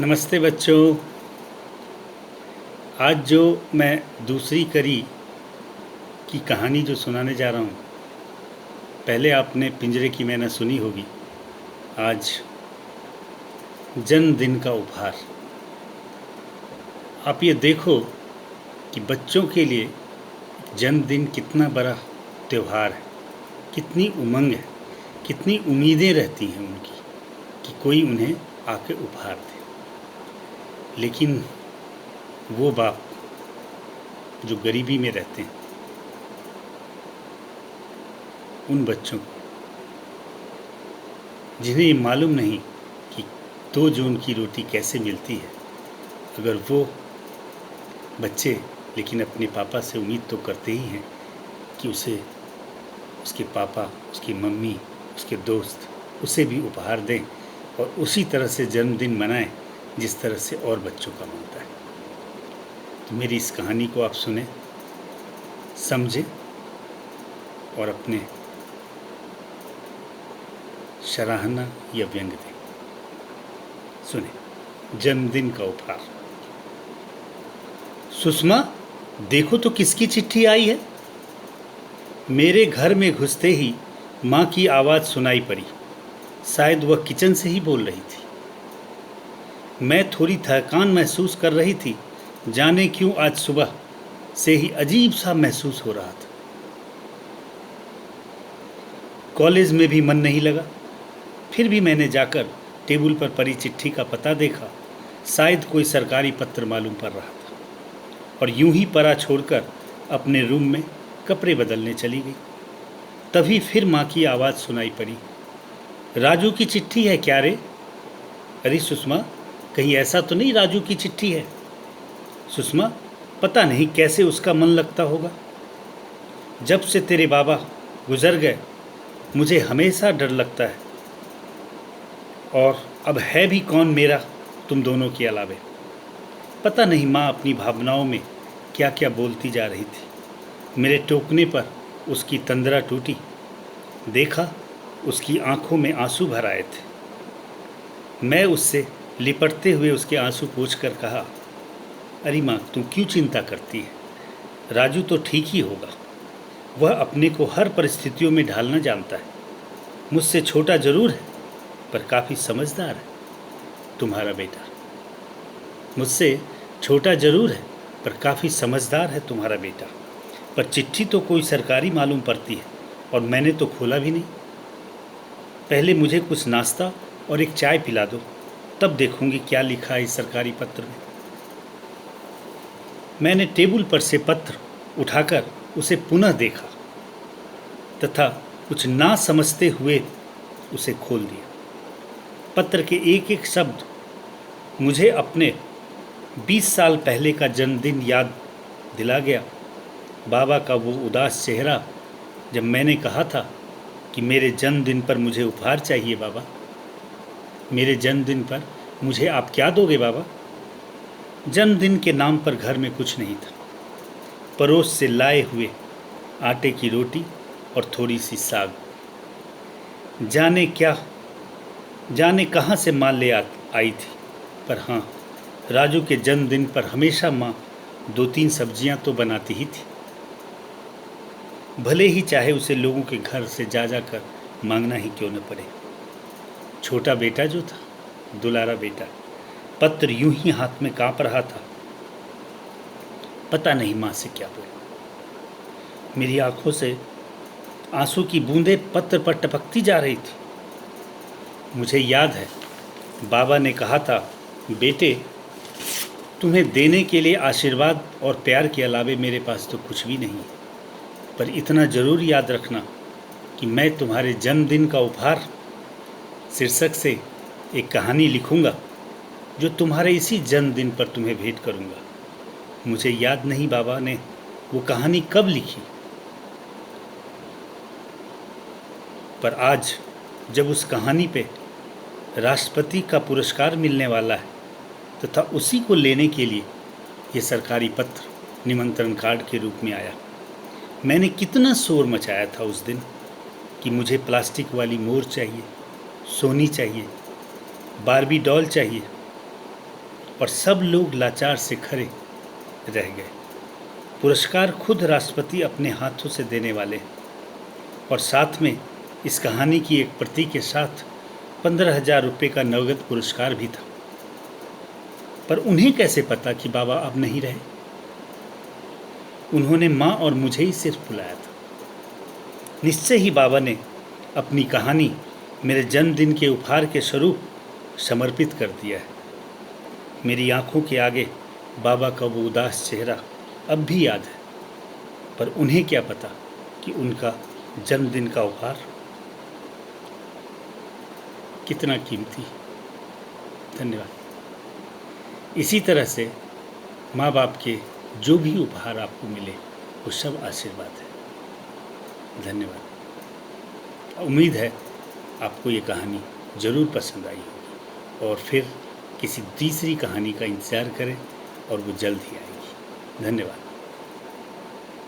नमस्ते बच्चों। आज जो मैं दूसरी कड़ी की कहानी जो सुनाने जा रहा हूँ, पहले आपने पिंजरे की मैंने सुनी होगी। आज जन्मदिन का उपहार। आप ये देखो कि बच्चों के लिए जन्मदिन कितना बड़ा त्यौहार है, कितनी उमंग है, कितनी उम्मीदें रहती हैं उनकी कि कोई उन्हें आके उपहार दे। लेकिन वो बाप जो गरीबी में रहते हैं, उन बच्चों को जिन्हें ये मालूम नहीं कि 2 जून की रोटी कैसे मिलती है, अगर वो बच्चे लेकिन अपने पापा से उम्मीद तो करते ही हैं कि उसे उसके पापा, उसकी मम्मी, उसके दोस्त उसे भी उपहार दें और उसी तरह से जन्मदिन मनाएं जिस तरह से और बच्चों का मनता है। तो मेरी इस कहानी को आप सुने, समझें और अपने सराहना या व्यंग दें। सुने, जन्मदिन का उपहार। सुषमा, देखो तो किसकी चिट्ठी आई है। मेरे घर में घुसते ही माँ की आवाज़ सुनाई पड़ी। शायद वह किचन से ही बोल रही थी। मैं थोड़ी थकान महसूस कर रही थी। जाने क्यों आज सुबह से ही अजीब सा महसूस हो रहा था। कॉलेज में भी मन नहीं लगा। फिर भी मैंने जाकर टेबल पर पड़ी चिट्ठी का पता देखा। शायद कोई सरकारी पत्र मालूम पड़ रहा था और यूं ही परा छोड़कर अपने रूम में कपड़े बदलने चली गई। तभी फिर माँ की आवाज़ सुनाई पड़ी। राजू की चिट्ठी है क्या रे? अरे सुषमा, कहीं ऐसा तो नहीं राजू की चिट्ठी है? सुषमा, पता नहीं कैसे उसका मन लगता होगा। जब से तेरे बाबा गुजर गए मुझे हमेशा डर लगता है, और अब है भी कौन मेरा तुम दोनों के अलावे। पता नहीं माँ अपनी भावनाओं में क्या क्या बोलती जा रही थी। मेरे टोकने पर उसकी तंद्रा टूटी। देखा, उसकी आंखों में आंसू भर आए थे। मैं उससे लिपटते हुए उसके आंसू पोंछकर कहा, अरे माँ, तू क्यों चिंता करती है? राजू तो ठीक ही होगा। वह अपने को हर परिस्थितियों में ढालना जानता है। मुझसे छोटा जरूर है पर काफ़ी समझदार है तुम्हारा बेटा। मुझसे छोटा जरूर है पर काफ़ी समझदार है तुम्हारा बेटा। पर चिट्ठी तो कोई सरकारी मालूम पड़ती है और मैंने तो खोला भी नहीं। पहले मुझे कुछ नाश्ता और एक चाय पिला दो, तब देखूंगी क्या लिखा है इस सरकारी पत्र में। मैंने टेबल पर से पत्र उठाकर उसे पुनः देखा तथा कुछ ना समझते हुए उसे खोल दिया। पत्र के एक एक शब्द मुझे अपने 20 साल पहले का जन्मदिन याद दिला गया। बाबा का वो उदास चेहरा जब मैंने कहा था कि मेरे जन्मदिन पर मुझे उपहार चाहिए बाबा। मेरे जन्मदिन पर मुझे आप क्या दोगे बाबा? जन्मदिन के नाम पर घर में कुछ नहीं था। पड़ोस से लाए हुए आटे की रोटी और थोड़ी सी साग। जाने कहाँ से माँ ले आई थी। पर हाँ, राजू के जन्मदिन पर हमेशा माँ 2-3 सब्जियाँ तो बनाती ही थी, भले ही चाहे उसे लोगों के घर से जा कर मांगना ही क्यों न पड़े। छोटा बेटा जो था, दुलारा बेटा, पत्र यूं ही हाथ में कांप रहा था। पता नहीं माँ से क्या बोला। मेरी आंखों से आंसू की बूंदें पत्र पर टपकती जा रही थी। मुझे याद है बाबा ने कहा था, बेटे, तुम्हें देने के लिए आशीर्वाद और प्यार के अलावे मेरे पास तो कुछ भी नहीं है। पर इतना ज़रूर याद रखना कि मैं तुम्हारे जन्मदिन का उपहार शीर्षक से एक कहानी लिखूंगा जो तुम्हारे इसी जन्मदिन पर तुम्हें भेंट करूंगा। मुझे याद नहीं बाबा ने वो कहानी कब लिखी, पर आज जब उस कहानी पे राष्ट्रपति का पुरस्कार मिलने वाला है तथा उसी को लेने के लिए ये सरकारी पत्र निमंत्रण कार्ड के रूप में आया। मैंने कितना शोर मचाया था उस दिन कि मुझे प्लास्टिक वाली मोर चाहिए, सोनी चाहिए, बारबी डॉल चाहिए। और सब लोग लाचार से खड़े रह गए। पुरस्कार खुद राष्ट्रपति अपने हाथों से देने वाले हैं और साथ में इस कहानी की एक प्रति के साथ 15,000 रुपये का नगद पुरस्कार भी था। पर उन्हें कैसे पता कि बाबा अब नहीं रहे? उन्होंने माँ और मुझे ही सिर्फ बुलाया था। निश्चय ही बाबा ने अपनी कहानी मेरे जन्मदिन के उपहार के स्वरूप समर्पित कर दिया है। मेरी आंखों के आगे बाबा का वो उदास चेहरा अब भी याद है, पर उन्हें क्या पता कि उनका जन्मदिन का उपहार कितना कीमती। धन्यवाद। इसी तरह से माँ बाप के जो भी उपहार आपको मिले वो सब आशीर्वाद है। धन्यवाद। उम्मीद है आपको ये कहानी ज़रूर पसंद आई होगी और फिर किसी तीसरी कहानी का इंतज़ार करें और वो जल्द ही आएगी। धन्यवाद।